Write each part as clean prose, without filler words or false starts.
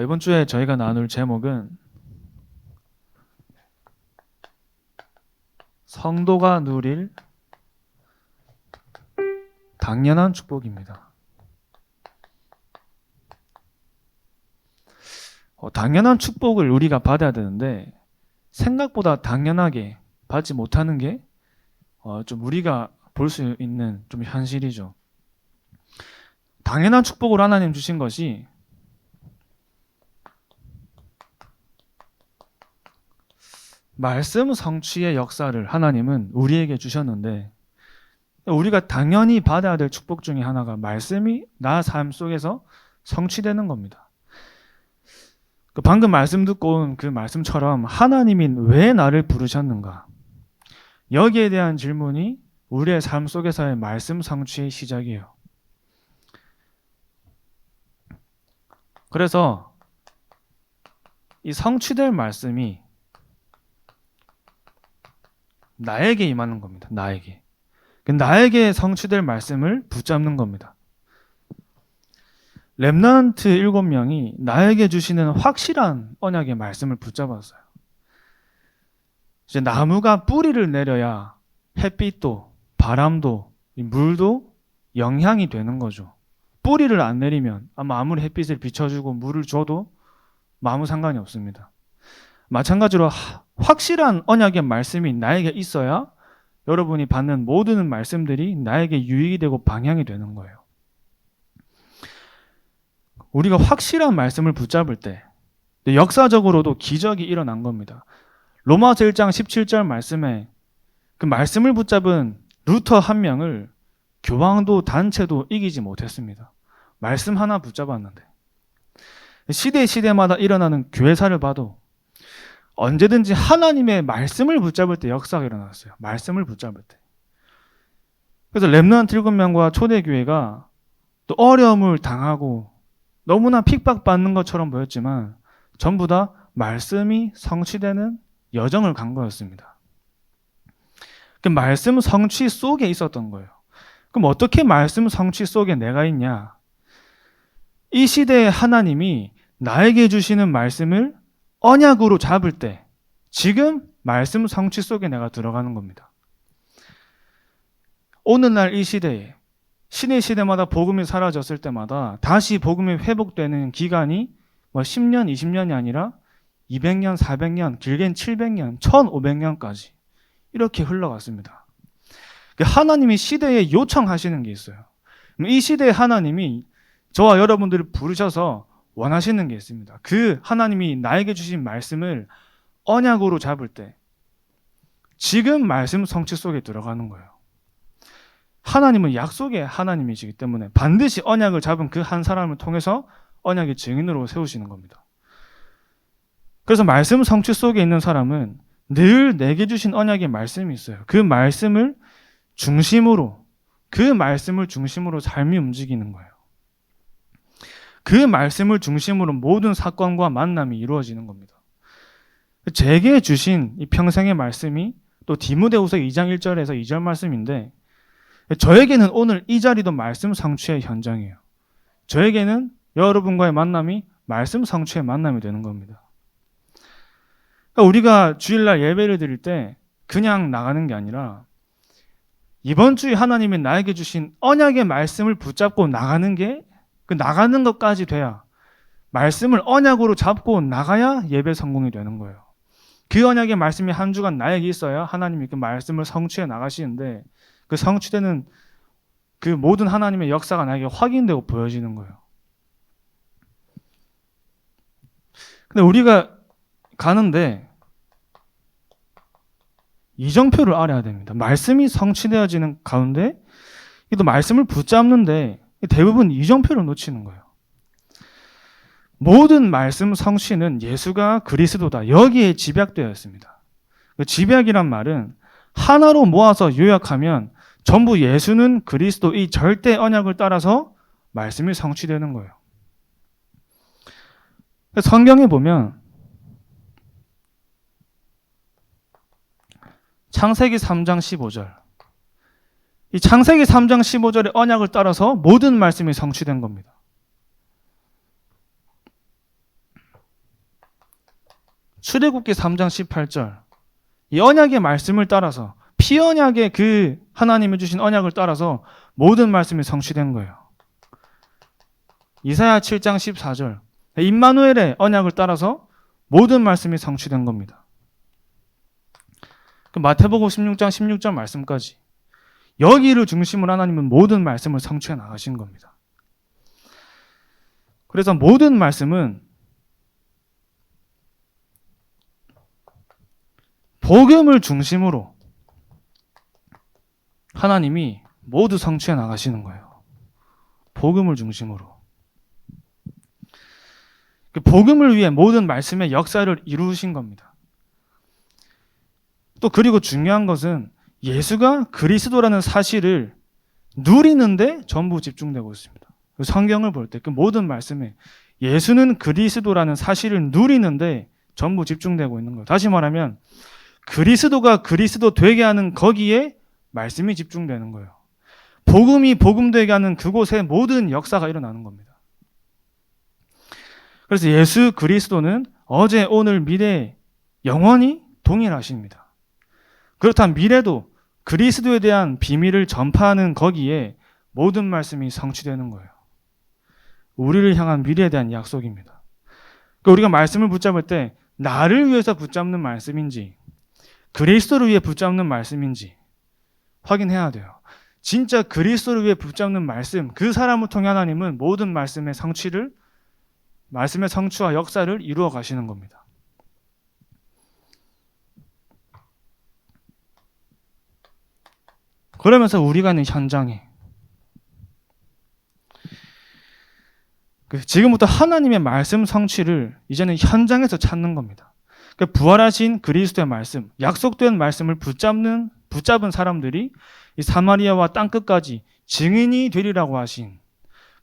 이번 주에 저희가 나눌 제목은 성도가 누릴 당연한 축복입니다. 당연한 축복을 우리가 받아야 되는데 생각보다 당연하게 받지 못하는 게 좀 우리가 볼 수 있는 좀 현실이죠. 당연한 축복을 하나님 주신 것이 말씀 성취의 역사를 하나님은 우리에게 주셨는데 우리가 당연히 받아야 될 축복 중에 하나가 말씀이 나 삶 속에서 성취되는 겁니다. 방금 말씀 듣고 온 그 말씀처럼 하나님이 왜 나를 부르셨는가? 여기에 대한 질문이 우리의 삶 속에서의 말씀 성취의 시작이에요. 그래서 이 성취될 말씀이 나에게 임하는 겁니다. 나에게 성취될 말씀을 붙잡는 겁니다. 렘넌트 7명이 나에게 주시는 확실한 언약의 말씀을 붙잡았어요. 이제 나무가 뿌리를 내려야 햇빛도 바람도 물도 영향이 되는 거죠. 뿌리를 안 내리면 아무리 햇빛을 비춰주고 물을 줘도 아무 상관이 없습니다. 마찬가지로 확실한 언약의 말씀이 나에게 있어야 여러분이 받는 모든 말씀들이 나에게 유익이 되고 방향이 되는 거예요. 우리가 확실한 말씀을 붙잡을 때 역사적으로도 기적이 일어난 겁니다. 로마서 1장 17절 말씀에 그 말씀을 붙잡은 루터 한 명을 교황도 단체도 이기지 못했습니다. 말씀 하나 붙잡았는데 시대마다 일어나는 교회사를 봐도 언제든지 하나님의 말씀을 붙잡을 때 역사가 일어났어요. 말씀을 붙잡을 때. 그래서 렘넌트 7명과 초대교회가 또 어려움을 당하고 너무나 핍박받는 것처럼 보였지만 전부 다 말씀이 성취되는 여정을 간 거였습니다. 그 말씀 성취 속에 있었던 거예요. 그럼 어떻게 말씀 성취 속에 내가 있냐? 이 시대의 하나님이 나에게 주시는 말씀을 언약으로 잡을 때 지금 말씀 성취 속에 내가 들어가는 겁니다. 오늘날 이 시대에 신의 시대마다 복음이 사라졌을 때마다 다시 복음이 회복되는 기간이 10년, 20년이 아니라 200년, 400년, 길게는 700년, 1500년까지 이렇게 흘러갔습니다. 하나님이 시대에 요청하시는 게 있어요. 이 시대의 하나님이 저와 여러분들을 부르셔서 원하시는 게 있습니다. 그 하나님이 나에게 주신 말씀을 언약으로 잡을 때 지금 말씀 성취 속에 들어가는 거예요. 하나님은 약속의 하나님이시기 때문에 반드시 언약을 잡은 그 한 사람을 통해서 언약의 증인으로 세우시는 겁니다. 그래서 말씀 성취 속에 있는 사람은 늘 내게 주신 언약의 말씀이 있어요. 그 말씀을 중심으로 삶이 움직이는 거예요. 그 말씀을 중심으로 모든 사건과 만남이 이루어지는 겁니다. 제게 주신 이 평생의 말씀이 또 디모데후서 2장 1절에서 2절 말씀인데 저에게는 오늘 이 자리도 말씀 성취의 현장이에요. 저에게는 여러분과의 만남이 말씀 성취의 만남이 되는 겁니다. 그러니까 우리가 주일날 예배를 드릴 때 그냥 나가는 게 아니라 이번 주에 하나님이 나에게 주신 언약의 말씀을 붙잡고 나가는 게 그 나가는 것까지 돼야 말씀을 언약으로 잡고 나가야 예배 성공이 되는 거예요. 그 언약의 말씀이 한 주간 나에게 있어야 하나님이 그 말씀을 성취해 나가시는데 그 성취되는 그 모든 하나님의 역사가 나에게 확인되고 보여지는 거예요. 근데 우리가 가는데 이정표를 알아야 됩니다. 말씀이 성취되어지는 가운데 또 말씀을 붙잡는데 대부분 이정표를 놓치는 거예요. 모든 말씀 성취는 예수가 그리스도다. 여기에 집약되어 있습니다. 집약이란 말은 하나로 모아서 요약하면 전부 예수는 그리스도 이 절대 언약을 따라서 말씀이 성취되는 거예요. 성경에 보면 창세기 3장 15절 이 창세기 3장 15절의 언약을 따라서 모든 말씀이 성취된 겁니다. 출애굽기 3장 18절 이 언약의 말씀을 따라서 피언약의 그 하나님이 주신 언약을 따라서 모든 말씀이 성취된 거예요. 이사야 7장 14절 임마누엘의 언약을 따라서 모든 말씀이 성취된 겁니다. 마태복음 16장 16절 말씀까지 여기를 중심으로 하나님은 모든 말씀을 성취해 나가신 겁니다. 그래서 모든 말씀은 복음을 중심으로 하나님이 모두 성취해 나가시는 거예요. 복음을 중심으로. 그 복음을 위해 모든 말씀의 역사를 이루신 겁니다. 또 그리고 중요한 것은 예수가 그리스도라는 사실을 누리는데 전부 집중되고 있습니다. 성경을 볼 때 그 모든 말씀에 예수는 그리스도라는 사실을 누리는데 전부 집중되고 있는 거예요. 다시 말하면 그리스도가 그리스도 되게 하는 거기에 말씀이 집중되는 거예요. 복음이 복음되게 하는 그곳에 모든 역사가 일어나는 겁니다. 그래서 예수 그리스도는 어제, 오늘, 미래 영원히 동일하십니다. 그렇다면 미래도 그리스도에 대한 비밀을 전파하는 거기에 모든 말씀이 성취되는 거예요. 우리를 향한 미래에 대한 약속입니다. 그러니까 우리가 말씀을 붙잡을 때 나를 위해서 붙잡는 말씀인지 그리스도를 위해 붙잡는 말씀인지 확인해야 돼요. 진짜 그리스도를 위해 붙잡는 말씀, 그 사람을 통해 하나님은 모든 말씀의 성취와 역사를 이루어 가시는 겁니다. 그러면서 우리가 있는 현장에 지금부터 하나님의 말씀 성취를 이제는 현장에서 찾는 겁니다. 부활하신 그리스도의 말씀, 약속된 말씀을 붙잡은 사람들이 이 사마리아와 땅끝까지 증인이 되리라고 하신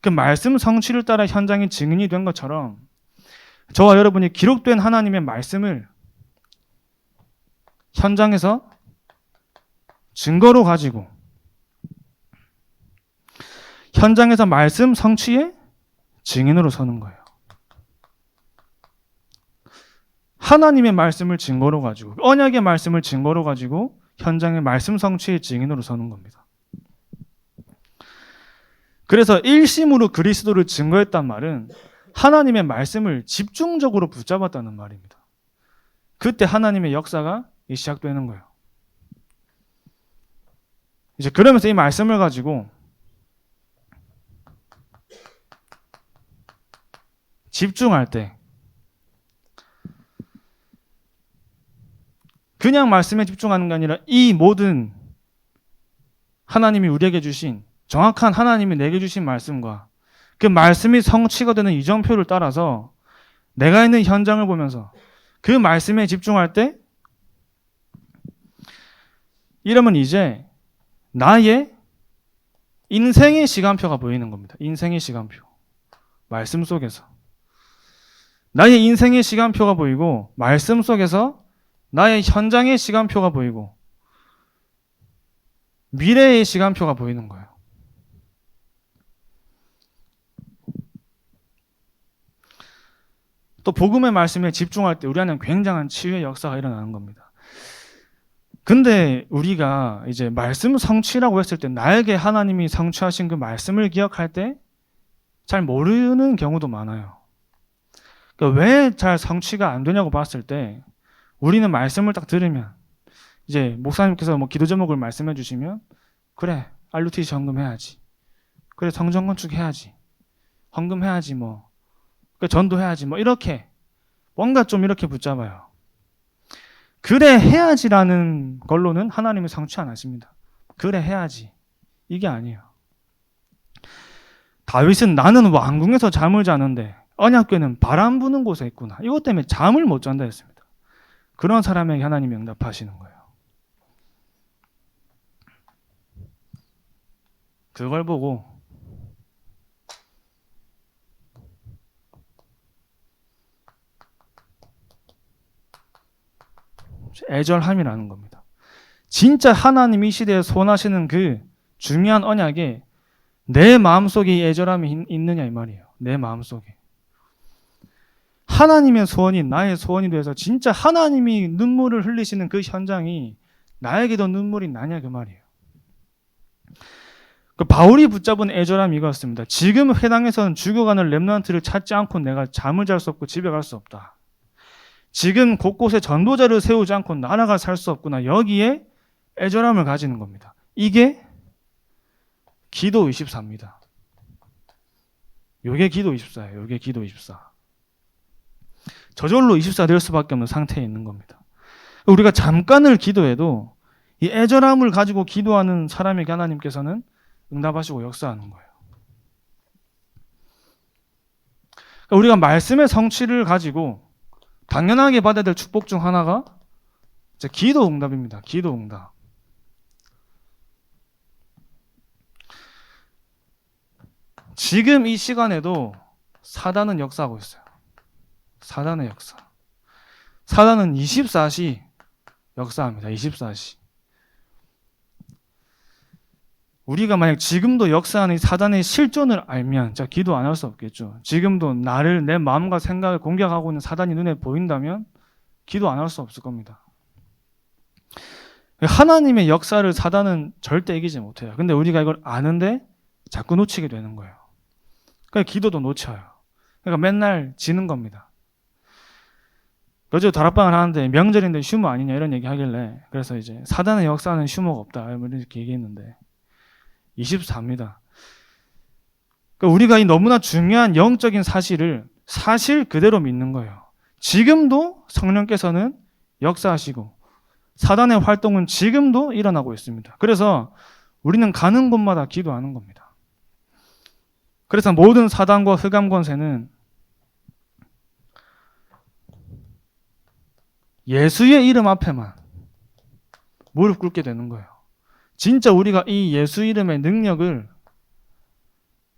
그 말씀 성취를 따라 현장에 증인이 된 것처럼 저와 여러분이 기록된 하나님의 말씀을 현장에서 증거로 가지고 현장에서 말씀 성취의 증인으로 서는 거예요. 하나님의 말씀을 증거로 가지고 언약의 말씀을 증거로 가지고 현장의 말씀 성취의 증인으로 서는 겁니다. 그래서 일심으로 그리스도를 증거했단 말은 하나님의 말씀을 집중적으로 붙잡았다는 말입니다. 그때 하나님의 역사가 시작되는 거예요. 이제 그러면서 이 말씀을 가지고 집중할 때 그냥 말씀에 집중하는 게 아니라 이 모든 하나님이 우리에게 주신 정확한 하나님이 내게 주신 말씀과 그 말씀이 성취가 되는 이정표를 따라서 내가 있는 현장을 보면서 그 말씀에 집중할 때 이러면 이제 나의 인생의 시간표가 보이는 겁니다. 인생의 시간표. 말씀 속에서. 나의 인생의 시간표가 보이고 말씀 속에서 나의 현장의 시간표가 보이고 미래의 시간표가 보이는 거예요. 또 복음의 말씀에 집중할 때 우리 안에 굉장한 치유의 역사가 일어나는 겁니다. 근데 우리가 이제 말씀 성취라고 했을 때 나에게 하나님이 성취하신 그 말씀을 기억할 때 잘 모르는 경우도 많아요. 그러니까 왜 잘 성취가 안 되냐고 봤을 때 우리는 말씀을 딱 들으면 이제 목사님께서 뭐 기도 제목을 말씀해 주시면 그래 RUTC 헌금해야지, 그래 성전 건축해야지, 헌금해야지, 뭐 그래 전도해야지, 뭐 이렇게 뭔가 좀 이렇게 붙잡아요. 그래 해야지라는 걸로는 하나님이 성취 안 하십니다. 그래 해야지 이게 아니에요. 다윗은 나는 왕궁에서 잠을 자는데 언약궤는 바람 부는 곳에 있구나, 이것 때문에 잠을 못 잔다 했습니다. 그런 사람에게 하나님이 응답하시는 거예요. 그걸 보고 애절함이라는 겁니다. 진짜 하나님이 이 시대에 소원하시는 그 중요한 언약에 내 마음속에 이 애절함이 있느냐 이 말이에요. 내 마음속에 하나님의 소원이 나의 소원이 돼서 진짜 하나님이 눈물을 흘리시는 그 현장이 나에게도 눈물이 나냐 그 말이에요. 그 바울이 붙잡은 애절함이 이거였습니다. 지금 회당에서는 죽어가는 렘넌트를 찾지 않고 내가 잠을 잘 수 없고 집에 갈 수 없다. 지금 곳곳에 전도자를 세우지 않고 나라가 살 수 없구나. 여기에 애절함을 가지는 겁니다. 이게 기도 24입니다. 요게 기도 24예요. 요게 기도 24. 저절로 24 될 수밖에 없는 상태에 있는 겁니다. 우리가 잠깐을 기도해도 이 애절함을 가지고 기도하는 사람에게 하나님께서는 응답하시고 역사하는 거예요. 그러니까 우리가 말씀의 성취를 가지고 당연하게 받아야 될 축복 중 하나가 이제 기도 응답입니다. 기도 응답. 지금 이 시간에도 사단은 역사하고 있어요. 사단의 역사. 사단은 24시 역사합니다. 24시. 우리가 만약 지금도 역사하는 사단의 실존을 알면 자 기도 안 할 수 없겠죠. 지금도 나를 내 마음과 생각을 공격하고 있는 사단이 눈에 보인다면 기도 안 할 수 없을 겁니다. 하나님의 역사를 사단은 절대 이기지 못해요. 근데 우리가 이걸 아는데 자꾸 놓치게 되는 거예요. 그러니까 기도도 놓쳐요. 그러니까 맨날 지는 겁니다. 어제 다락방을 하는데 명절인데 휴무 아니냐 이런 얘기 하길래 그래서 이제 사단의 역사는 휴무가 없다 이렇게 얘기했는데 24입니다. 그러니까 우리가 이 너무나 중요한 영적인 사실을 사실 그대로 믿는 거예요. 지금도 성령께서는 역사하시고 사단의 활동은 지금도 일어나고 있습니다. 그래서 우리는 가는 곳마다 기도하는 겁니다. 그래서 모든 사단과 흑암 권세는 예수의 이름 앞에만 무릎 꿇게 되는 거예요. 진짜 우리가 이 예수 이름의 능력을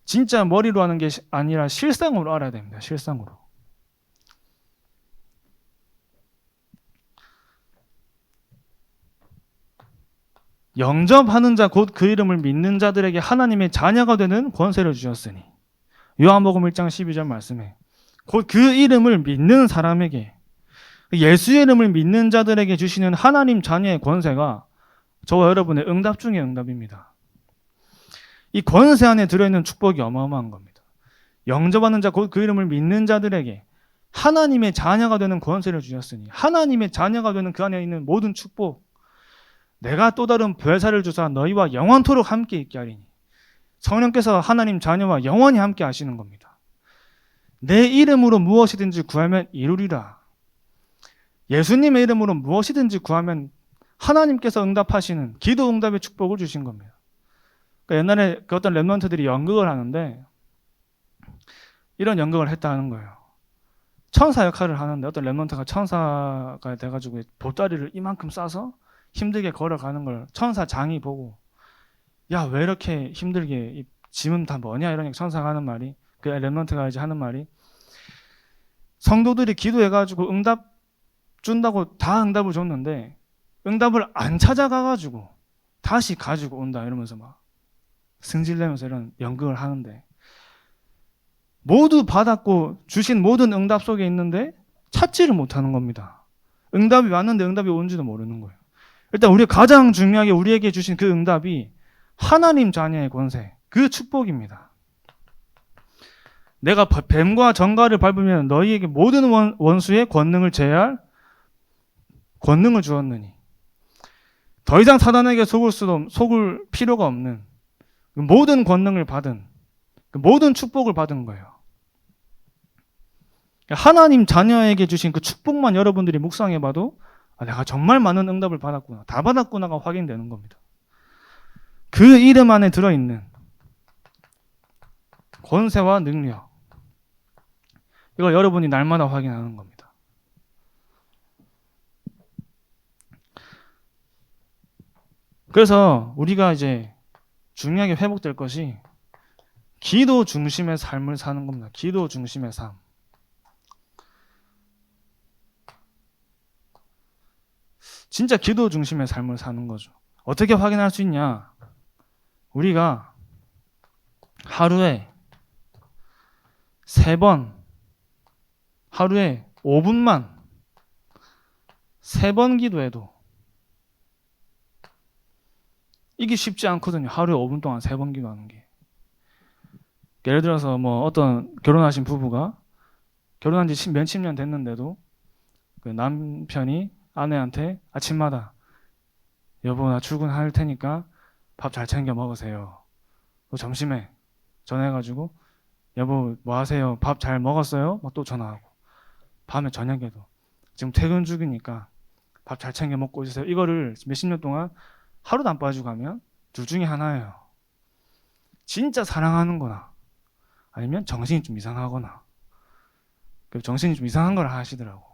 진짜 머리로 하는 게 아니라 실상으로 알아야 됩니다. 실상으로. 영접하는 자 곧 그 이름을 믿는 자들에게 하나님의 자녀가 되는 권세를 주셨으니 요한복음 1장 12절 말씀에 곧 그 이름을 믿는 사람에게 예수의 이름을 믿는 자들에게 주시는 하나님 자녀의 권세가 저와 여러분의 응답 중에 응답입니다. 이 권세 안에 들어있는 축복이 어마어마한 겁니다. 영접하는 자 곧 그 이름을 믿는 자들에게 하나님의 자녀가 되는 권세를 주셨으니 하나님의 자녀가 되는 그 안에 있는 모든 축복 내가 또 다른 부활사를 주사 너희와 영원토록 함께 있게 하리니 성령께서 하나님 자녀와 영원히 함께 하시는 겁니다. 내 이름으로 무엇이든지 구하면 이루리라. 예수님의 이름으로 무엇이든지 구하면 하나님께서 응답하시는 기도 응답의 축복을 주신 겁니다. 그러니까 옛날에 그 어떤 렘넌트들이 연극을 하는데 이런 연극을 했다는 거예요. 천사 역할을 하는데 어떤 렘넌트가 천사가 돼가지고 보따리를 이만큼 싸서 힘들게 걸어가는 걸 천사장이 보고 야 왜 이렇게 힘들게 이 짐은 다 뭐냐 이러니까 천사가 하는 말이 그 렘넌트가 이제 하는 말이 성도들이 기도해가지고 응답 준다고 다 응답을 줬는데 응답을 안 찾아가가지고 다시 가지고 온다 이러면서 막 승질내면서 이런 연극을 하는데 모두 받았고 주신 모든 응답 속에 있는데 찾지를 못하는 겁니다. 응답이 왔는데 응답이 온지도 모르는 거예요. 일단 우리가 가장 중요하게 우리에게 주신 그 응답이 하나님 자녀의 권세, 그 축복입니다. 내가 뱀과 정갈을 밟으면 너희에게 모든 원수의 권능을 제할 권능을 주었느니 더 이상 사단에게 속을 필요가 없는 모든 권능을 받은 모든 축복을 받은 거예요. 하나님 자녀에게 주신 그 축복만 여러분들이 묵상해봐도 내가 정말 많은 응답을 받았구나, 다 받았구나가 확인되는 겁니다. 그 이름 안에 들어있는 권세와 능력, 이걸 여러분이 날마다 확인하는 겁니다. 그래서 우리가 이제 중요하게 회복될 것이 기도 중심의 삶을 사는 겁니다. 기도 중심의 삶. 진짜 기도 중심의 삶을 사는 거죠. 어떻게 확인할 수 있냐? 우리가 하루에 3번 하루에 5분만 3번 기도해도 이게 쉽지 않거든요. 하루에 5분 동안 3번 기도하는 게. 예를 들어서 뭐 어떤 결혼하신 부부가 결혼한 지 몇십 년 됐는데도 그 남편이 아내한테 아침마다 여보 나 출근할 테니까 밥 잘 챙겨 먹으세요. 또 점심에 전화해가지고 여보 뭐 하세요? 밥 잘 먹었어요? 막 또 전화하고 밤에 저녁에도 지금 퇴근 중이니까 밥 잘 챙겨 먹고 있으세요. 이거를 몇십 년 동안 하루도 안 빠지고 가면 둘 중에 하나예요. 진짜 사랑하는 거나 아니면 정신이 좀 이상하거나. 정신이 좀 이상한 걸 하시더라고.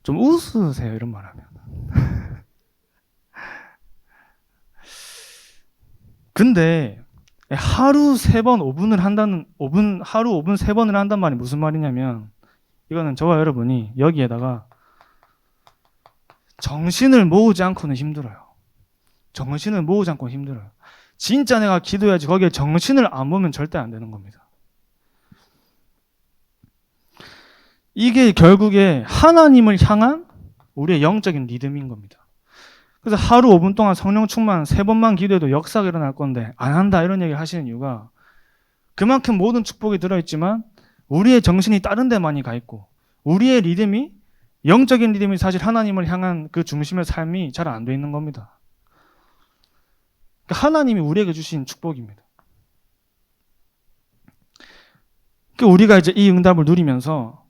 좀 웃으세요 이런 말 하면. 근데 하루 3번 5분을 한다는 하루 5분 3번을 한단 말이 무슨 말이냐면 이거는 저와 여러분이 여기에다가 정신을 모으지 않고는 힘들어요. 정신을 모으지 않고는 힘들어요. 진짜 내가 기도해야지 거기에 정신을 안 모으면 절대 안 되는 겁니다. 이게 결국에 하나님을 향한 우리의 영적인 리듬인 겁니다. 그래서 하루 5분 동안 성령 충만 3번만 기도해도 역사가 일어날 건데 안 한다 이런 얘기를 하시는 이유가 그만큼 모든 축복이 들어있지만 우리의 정신이 다른 데 많이 가 있고 우리의 리듬이 영적인 리듬이 사실 하나님을 향한 그 중심의 삶이 잘 안 돼 있는 겁니다. 그러니까 하나님이 우리에게 주신 축복입니다. 그러니까 우리가 이제 이 응답을 누리면서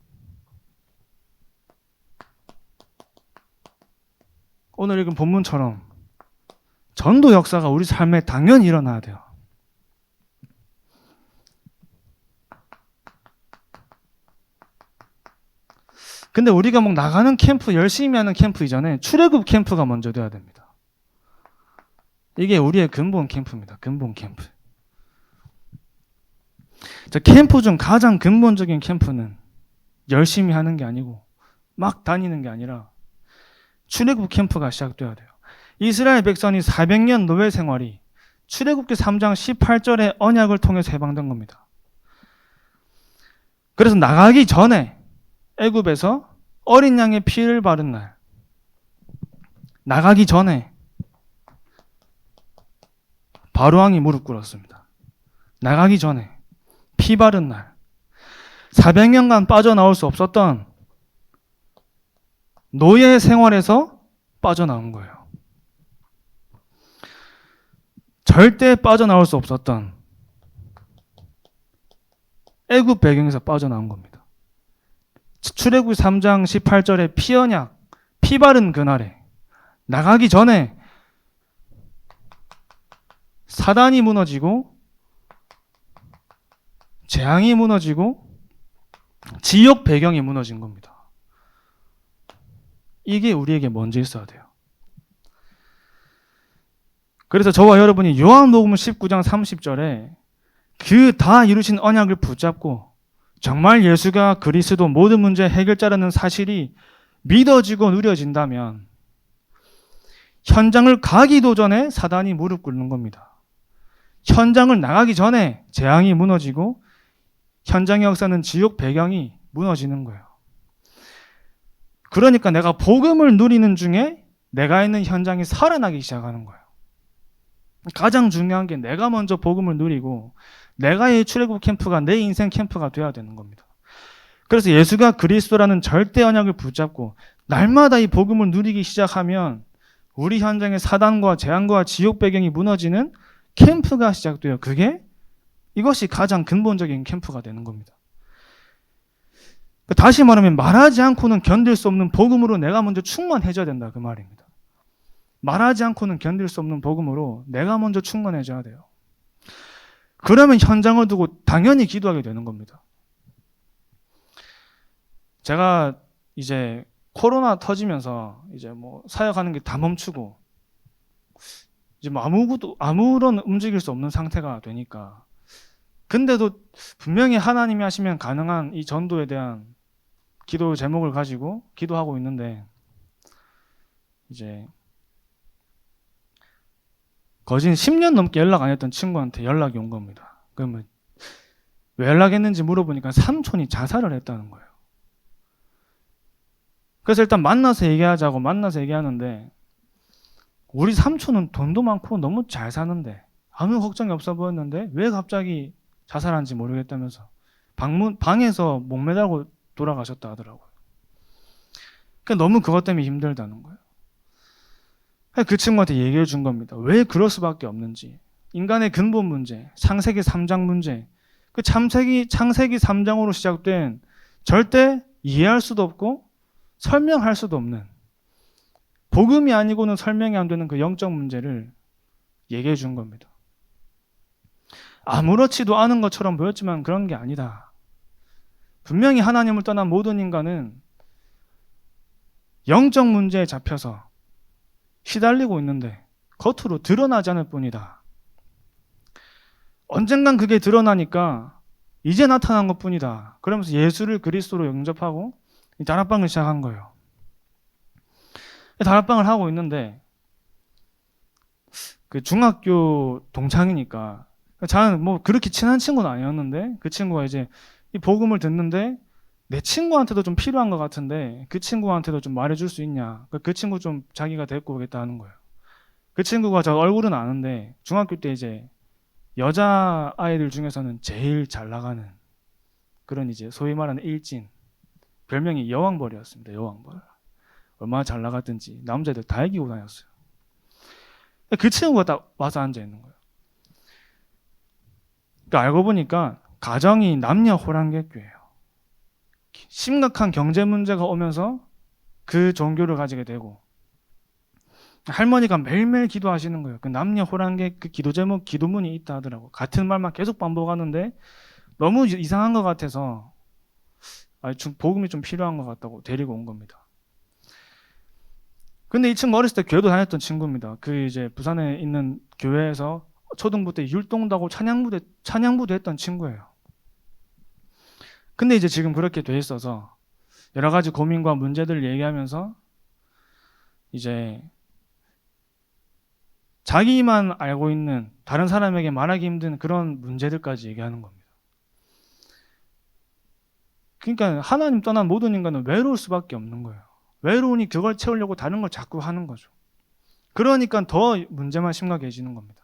오늘 읽은 본문처럼 전도 역사가 우리 삶에 당연히 일어나야 돼요. 근데 우리가 막 나가는 캠프, 열심히 하는 캠프 이전에 출애굽 캠프가 먼저 돼야 됩니다. 이게 우리의 근본 캠프입니다. 근본 캠프. 자, 캠프 중 가장 근본적인 캠프는 열심히 하는 게 아니고 막 다니는 게 아니라 출애굽 캠프가 시작돼야 돼요. 이스라엘 백성이 400년 노예 생활이 출애굽기 3장 18절의 언약을 통해서 해방된 겁니다. 그래서 나가기 전에 애굽에서 어린 양의 피를 바른 날, 나가기 전에 바로왕이 무릎 꿇었습니다. 나가기 전에 피 바른 날, 400년간 빠져나올 수 없었던 노예 생활에서 빠져나온 거예요. 절대 빠져나올 수 없었던 애굽 배경에서 빠져나온 겁니다. 출애굽 3장 18절에 피 언약, 피 바른 그날에 나가기 전에 사단이 무너지고 재앙이 무너지고 지옥 배경이 무너진 겁니다. 이게 우리에게 먼저 있어야 돼요. 그래서 저와 여러분이 요한복음 19장 30절에 그 다 이루신 언약을 붙잡고 정말 예수가 그리스도 모든 문제 해결자라는 사실이 믿어지고 누려진다면 현장을 가기도 전에 사단이 무릎 꿇는 겁니다. 현장을 나가기 전에 재앙이 무너지고 현장의 역사는 지옥 배경이 무너지는 거예요. 그러니까 내가 복음을 누리는 중에 내가 있는 현장이 살아나기 시작하는 거예요. 가장 중요한 게 내가 먼저 복음을 누리고 내가의 출애굽 캠프가 내 인생 캠프가 되어야 되는 겁니다. 그래서 예수가 그리스도라는 절대 언약을 붙잡고 날마다 이 복음을 누리기 시작하면 우리 현장의 사단과 재앙과 지옥 배경이 무너지는 캠프가 시작돼요. 이것이 가장 근본적인 캠프가 되는 겁니다. 다시 말하면 말하지 않고는 견딜 수 없는 복음으로 내가 먼저 충만해져야 된다 그 말입니다. 말하지 않고는 견딜 수 없는 복음으로 내가 먼저 충만해져야 돼요. 그러면 현장을 두고 당연히 기도하게 되는 겁니다. 제가 이제 코로나 터지면서 이제 뭐 사역하는 게 다 멈추고 이제 뭐 아무런 움직일 수 없는 상태가 되니까 근데도 분명히 하나님이 하시면 가능한 이 전도에 대한 기도 제목을 가지고 기도하고 있는데 이제 거진 10년 넘게 연락 안 했던 친구한테 연락이 온 겁니다. 그러면 왜 연락했는지 물어보니까 삼촌이 자살을 했다는 거예요. 그래서 일단 만나서 얘기하자고 만나서 얘기하는데 우리 삼촌은 돈도 많고 너무 잘 사는데 아무 걱정이 없어 보였는데 왜 갑자기 자살한지 모르겠다면서 방에서 목매달고 돌아가셨다 하더라고요. 그러니까 너무 그것 때문에 힘들다는 거예요. 그 친구한테 얘기해 준 겁니다. 왜 그럴 수밖에 없는지. 인간의 근본 문제, 창세기 3장 문제. 그 창세기 3장으로 시작된 절대 이해할 수도 없고 설명할 수도 없는 복음이 아니고는 설명이 안 되는 그 영적 문제를 얘기해 준 겁니다. 아무렇지도 않은 것처럼 보였지만 그런 게 아니다. 분명히 하나님을 떠난 모든 인간은 영적 문제에 잡혀서 시달리고 있는데 겉으로 드러나지 않을 뿐이다. 언젠간 그게 드러나니까 이제 나타난 것뿐이다. 그러면서 예수를 그리스도로 영접하고 다락방을 시작한 거예요. 다락방을 하고 있는데 그 중학교 동창이니까 저는 뭐 그렇게 친한 친구는 아니었는데 그 친구가 이제 이 복음을 듣는데 내 친구한테도 좀 필요한 것 같은데 그 친구한테도 좀 말해줄 수 있냐. 그 친구 좀 자기가 데리고 오겠다 하는 거예요. 그 친구가 저 얼굴은 아는데 중학교 때 이제 여자 아이들 중에서는 제일 잘 나가는 그런 이제 소위 말하는 일진 별명이 여왕벌이었습니다. 여왕벌. 얼마나 잘 나갔든지 남자애들 다 이기고 다녔어요. 그 친구가 딱 와서 앉아 있는 거예요. 그러니까 알고 보니까 가정이 남녀 호랑객교예요. 심각한 경제 문제가 오면서 그 종교를 가지게 되고 할머니가 매일매일 기도하시는 거예요. 그 남녀 호랑객 그 기도 제목 기도문이 있다 하더라고. 같은 말만 계속 반복하는데 너무 이상한 것 같아서 복음이 좀 필요한 것 같다고 데리고 온 겁니다. 근데 이 친구 어렸을 때 교회도 다녔던 친구입니다. 그 이제 부산에 있는 교회에서 초등부 때 율동도 하고 찬양부도 했던 친구예요. 근데 이제 지금 그렇게 돼 있어서 여러 가지 고민과 문제들을 얘기하면서 이제 자기만 알고 있는 다른 사람에게 말하기 힘든 그런 문제들까지 얘기하는 겁니다. 그러니까 하나님 떠난 모든 인간은 외로울 수밖에 없는 거예요. 외로우니 그걸 채우려고 다른 걸 자꾸 하는 거죠. 그러니까 더 문제만 심각해지는 겁니다.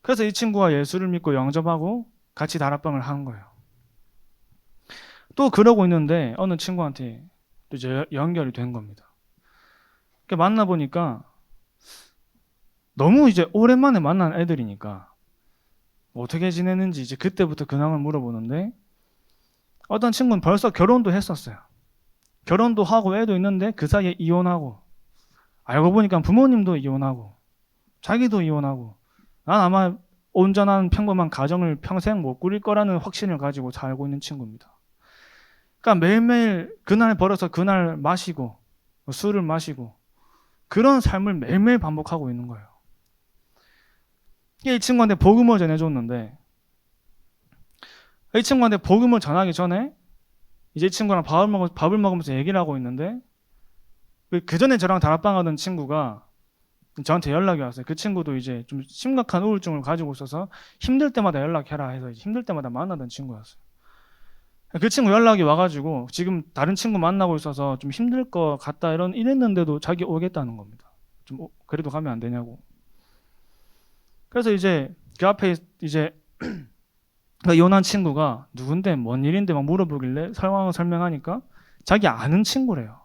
그래서 이 친구가 예수를 믿고 영접하고 같이 다락방을 한 거예요. 또 그러고 있는데 어느 친구한테 또 이제 연결이 된 겁니다. 만나보니까 너무 이제 오랜만에 만난 애들이니까 어떻게 지내는지 이제 그때부터 근황을 물어보는데 어떤 친구는 벌써 결혼도 했었어요. 결혼도 하고 애도 있는데 그 사이에 이혼하고 알고 보니까 부모님도 이혼하고 자기도 이혼하고 난 아마 온전한 평범한 가정을 평생 못 꾸릴 거라는 확신을 가지고 살고 있는 친구입니다. 그러니까 매일매일 그날 벌어서 그날 마시고 술을 마시고 그런 삶을 매일매일 반복하고 있는 거예요. 이 친구한테 복음을 전해줬는데 이 친구한테 복음을 전하기 전에 이제 이 친구랑 밥을 먹으면서 얘기를 하고 있는데 그 전에 저랑 다락방 하던 친구가 저한테 연락이 왔어요. 그 친구도 이제 좀 심각한 우울증을 가지고 있어서 힘들 때마다 연락해라 해서 힘들 때마다 만나던 친구였어요. 그 친구 연락이 와가지고 지금 다른 친구 만나고 있어서 좀 힘들 것 같다 이랬는데도 자기 오겠다는 겁니다. 좀 그래도 가면 안 되냐고. 그래서 이제 그 앞에 이제 그 이혼한 친구가 누군데 뭔 일인데 막 물어보길래 상황을 설명하니까 자기 아는 친구래요.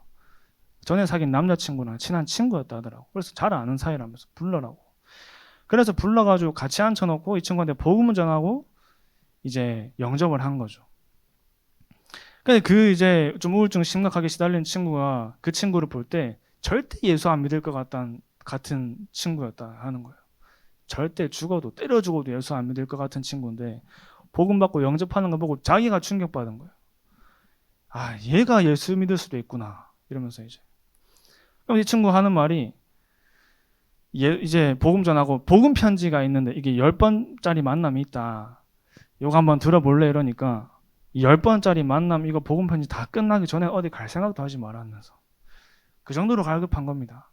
전에 사귄 남자친구랑 친한 친구였다 하더라고. 그래서 잘 아는 사이라면서 불러라고. 그래서 불러가지고 같이 앉혀놓고 이 친구한테 복음을 전하고 이제 영접을 한 거죠. 근데 그 이제 좀 우울증 심각하게 시달린 친구가 그 친구를 볼 때 절대 예수 안 믿을 것 같은 친구였다 하는 거예요. 절대 죽어도 때려 죽어도 예수 안 믿을 것 같은 친구인데 복음 받고 영접하는 거 보고 자기가 충격받은 거예요. 아, 얘가 예수 믿을 수도 있구나 이러면서 이제. 그럼 이 친구 하는 말이 이제 복음 전하고 복음 편지가 있는데 이게 10번짜리 만남이 있다. 이거 한번 들어볼래 이러니까 10번짜리 만남 이거 복음 편지 다 끝나기 전에 어디 갈 생각도 하지 말았면서 그 정도로 갈급한 겁니다.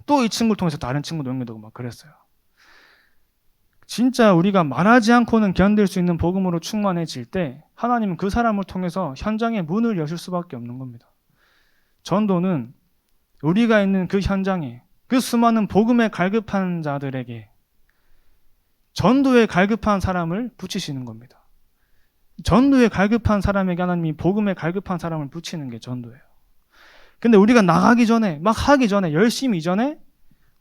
또 이 친구를 통해서 다른 친구도 연결되고 막 그랬어요. 진짜 우리가 말하지 않고는 견딜 수 있는 복음으로 충만해질 때 하나님은 그 사람을 통해서 현장에 문을 여실 수밖에 없는 겁니다. 전도는 우리가 있는 그 현장에 그 수많은 복음에 갈급한 자들에게 전도에 갈급한 사람을 붙이시는 겁니다. 전도에 갈급한 사람에게 하나님이 복음에 갈급한 사람을 붙이는 게 전도예요. 근데 우리가 나가기 전에, 막 하기 전에, 열심히 이전에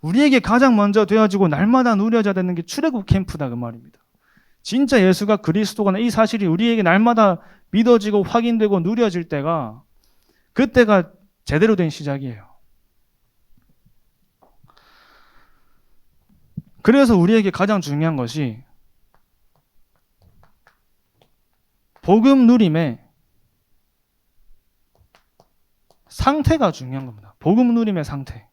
우리에게 가장 먼저 되어지고 날마다 누려져야 되는 게 출애굽 캠프다 그 말입니다. 진짜 예수가 그리스도가 이 사실이 우리에게 날마다 믿어지고 확인되고 누려질 때가 그때가 제대로 된 시작이에요. 그래서 우리에게 가장 중요한 것이 복음 누림의 상태가 중요한 겁니다. 복음 누림의 상태.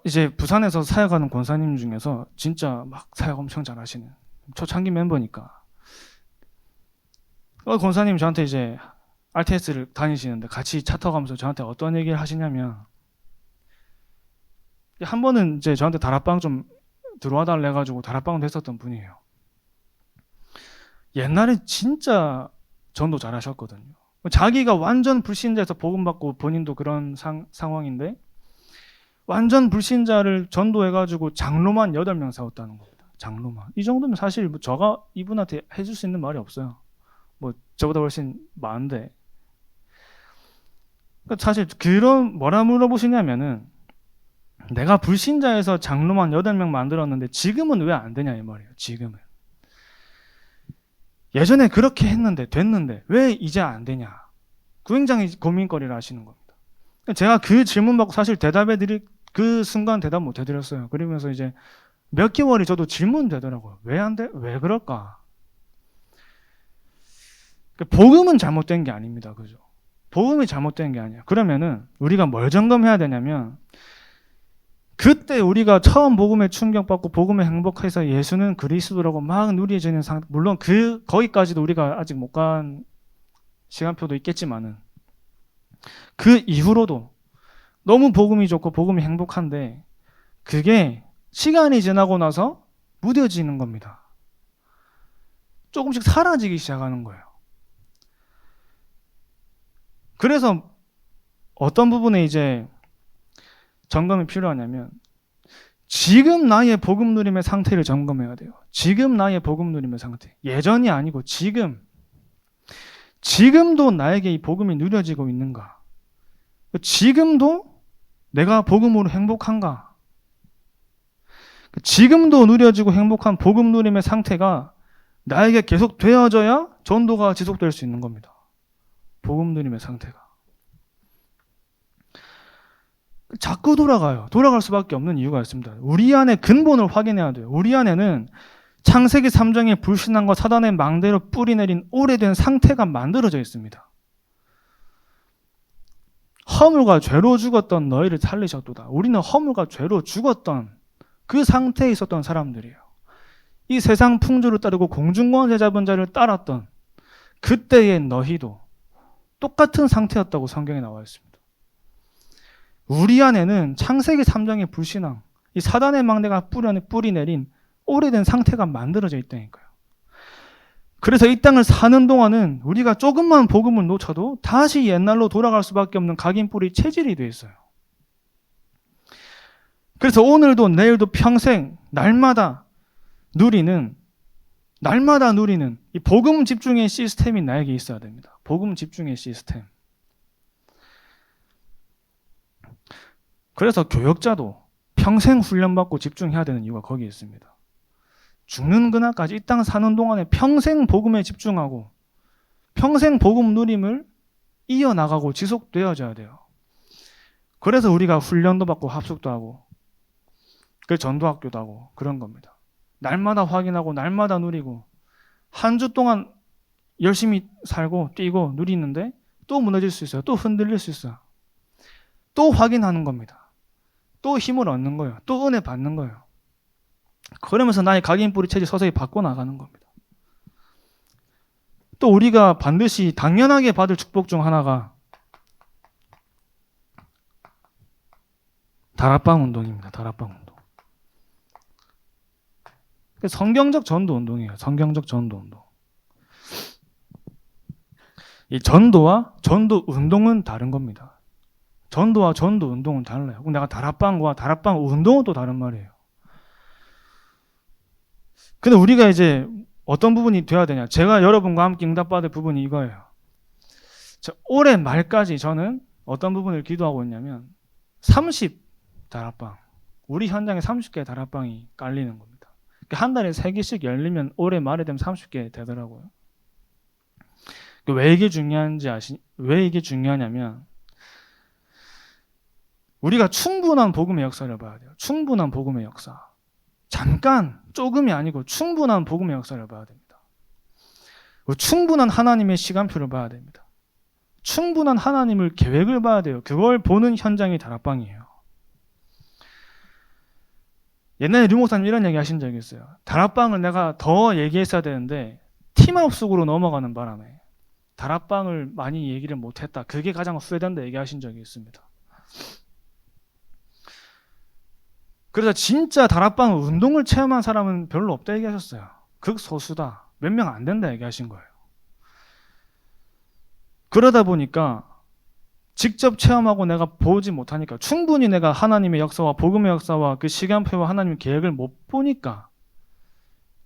이제 부산에서 사역하는 권사님 중에서 진짜 막 사역 엄청 잘하시는 초창기 멤버니까 권사님 저한테 이제 RTS를 다니시는데 같이 차 타고 가면서 저한테 어떤 얘기를 하시냐면 한 번은 이제 저한테 다락방 좀 들어와 달래 해가지고 다락방도 했었던 분이에요. 옛날에 진짜 전도 잘하셨거든요. 자기가 완전 불신자에서 복음받고 본인도 그런 상황인데 완전 불신자를 전도해가지고 장로만 8명 세웠다는 겁니다. 장로만. 이 정도면 사실 저가 이분한테 해줄 수 있는 말이 없어요. 저보다 훨씬 많은데. 사실 그런 뭐라 물어보시냐면은 내가 불신자에서 장로만 8명 만들었는데 지금은 왜 안 되냐 이 말이에요. 지금은. 예전에 그렇게 했는데 됐는데 왜 이제 안 되냐. 굉장히 고민거리를 하시는 겁니다. 제가 그 질문 받고 사실 그 순간 대답 못 해드렸어요. 그러면서 이제 몇 개월이 저도 질문되더라고요. 왜 안 돼? 왜 그럴까? 복음은 잘못된 게 아닙니다. 그죠? 복음이 잘못된 게 아니에요. 그러면은 우리가 뭘 점검해야 되냐면 그때 우리가 처음 복음에 충격받고 복음에 행복해서 예수는 그리스도라고 막 누리지는 상태, 물론 거기까지도 우리가 아직 못 간 시간표도 있겠지만은 그 이후로도 너무 복음이 좋고 복음이 행복한데 그게 시간이 지나고 나서 무뎌지는 겁니다. 조금씩 사라지기 시작하는 거예요. 그래서 어떤 부분에 이제 점검이 필요하냐면 지금 나의 복음 누림의 상태를 점검해야 돼요. 지금 나의 복음 누림의 상태. 예전이 아니고 지금도 나에게 이 복음이 누려지고 있는가? 지금도 내가 복음으로 행복한가? 지금도 누려지고 행복한 복음 누림의 상태가 나에게 계속 되어져야 전도가 지속될 수 있는 겁니다. 복음 누림의 상태가. 자꾸 돌아갈 수밖에 없는 이유가 있습니다. 우리 안에 근본을 확인해야 돼요. 우리 안에는 창세기 3장의 불신앙과 사단의 망대로 뿌리내린 오래된 상태가 만들어져 있습니다. 허물과 죄로 죽었던 너희를 살리셨도다. 우리는 허물과 죄로 죽었던 그 상태에 있었던 사람들이에요. 이 세상 풍조를 따르고 공중권세 잡은 자를 따랐던 그때의 너희도 똑같은 상태였다고 성경에 나와 있습니다. 우리 안에는 창세기 3장의 불신앙, 이 사단의 망대가 뿌리내린 오래된 상태가 만들어져 있다니까요. 그래서 이 땅을 사는 동안은 우리가 조금만 복음을 놓쳐도 다시 옛날로 돌아갈 수밖에 없는 각인뿌리 체질이 돼 있어요. 그래서 오늘도 내일도 평생 날마다 누리는 이 복음 집중의 시스템이 나에게 있어야 됩니다. 복음 집중의 시스템. 그래서 교역자도 평생 훈련받고 집중해야 되는 이유가 거기에 있습니다. 죽는 그날까지 이 땅 사는 동안에 평생 복음에 집중하고 평생 복음 누림을 이어나가고 지속되어져야 돼요. 그래서 우리가 훈련도 받고 합숙도 하고 그 전도학교도 하고 그런 겁니다. 날마다 확인하고 날마다 누리고 한 주 동안 열심히 살고 뛰고 누리는데 또 무너질 수 있어요. 또 흔들릴 수 있어요. 또 확인하는 겁니다. 또 힘을 얻는 거예요. 또 은혜 받는 거예요. 그러면서 나의 각인뿌리 체질 서서히 바꿔나가는 겁니다. 또 우리가 반드시 당연하게 받을 축복 중 하나가 다락방 운동입니다. 다락방 운동. 성경적 전도 운동이에요. 성경적 전도 운동. 이 전도와 전도 운동은 다른 겁니다. 전도와 전도 운동은 달라요. 그럼 내가 다락방과 다락방 운동은 또 다른 말이에요. 근데 우리가 이제 어떤 부분이 돼야 되냐? 제가 여러분과 함께 응답받을 부분이 이거예요. 올해 말까지 저는 어떤 부분을 기도하고 있냐면 30 다락방, 우리 현장에 30개의 다락방이 깔리는 겁니다. 한 달에 3개씩 열리면 올해 말에 되면 30개 되더라고요. 왜 이게 중요한지 왜 이게 중요하냐면 우리가 충분한 복음의 역사를 봐야 돼요. 충분한 복음의 역사. 잠깐, 조금이 아니고 충분한 복음의 역사를 봐야 됩니다. 충분한 하나님의 시간표를 봐야 됩니다. 충분한 하나님을 계획을 봐야 돼요. 그걸 보는 현장이 다락방이에요. 옛날에 류 목사님 이런 얘기 하신 적이 있어요. 다락방을 내가 더 얘기했어야 되는데 팀업 속으로 넘어가는 바람에 다락방을 많이 얘기를 못했다. 그게 가장 후회된다 얘기하신 적이 있습니다. 그래서 진짜 다락방 운동을 체험한 사람은 별로 없다 얘기하셨어요. 극소수다. 몇 명 안 된다 얘기하신 거예요. 그러다 보니까 직접 체험하고 내가 보지 못하니까 충분히 내가 하나님의 역사와 복음의 역사와 그 시간표와 하나님의 계획을 못 보니까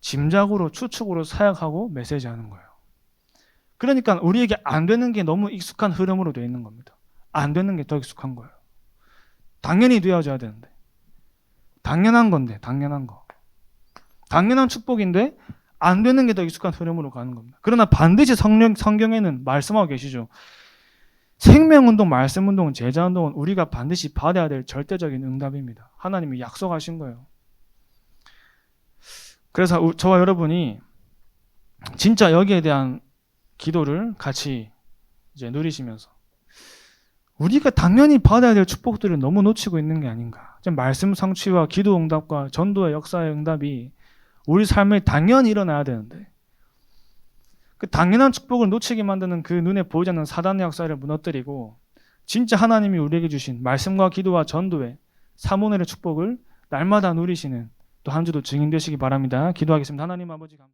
짐작으로 추측으로 사역하고 메시지하는 거예요. 그러니까 우리에게 안 되는 게 너무 익숙한 흐름으로 되어 있는 겁니다. 안 되는 게 더 익숙한 거예요. 당연히 되어져야 되는데. 당연한 건데, 당연한 거. 당연한 축복인데 안 되는 게 더 익숙한 흐름으로 가는 겁니다. 그러나 반드시 성경에는 말씀하고 계시죠. 생명운동, 말씀운동은, 제자운동은 우리가 반드시 받아야 될 절대적인 응답입니다. 하나님이 약속하신 거예요. 그래서 저와 여러분이 진짜 여기에 대한 기도를 같이 이제 누리시면서 우리가 당연히 받아야 될 축복들을 너무 놓치고 있는 게 아닌가. 말씀 성취와 기도 응답과 전도의 역사의 응답이 우리 삶에 당연히 일어나야 되는데 그 당연한 축복을 놓치게 만드는 그 눈에 보이지 않는 사단의 역사를 무너뜨리고 진짜 하나님이 우리에게 주신 말씀과 기도와 전도의 사모넬의 축복을 날마다 누리시는 또 한 주도 증인 되시기 바랍니다. 기도하겠습니다. 하나님 아버지 감사합니다.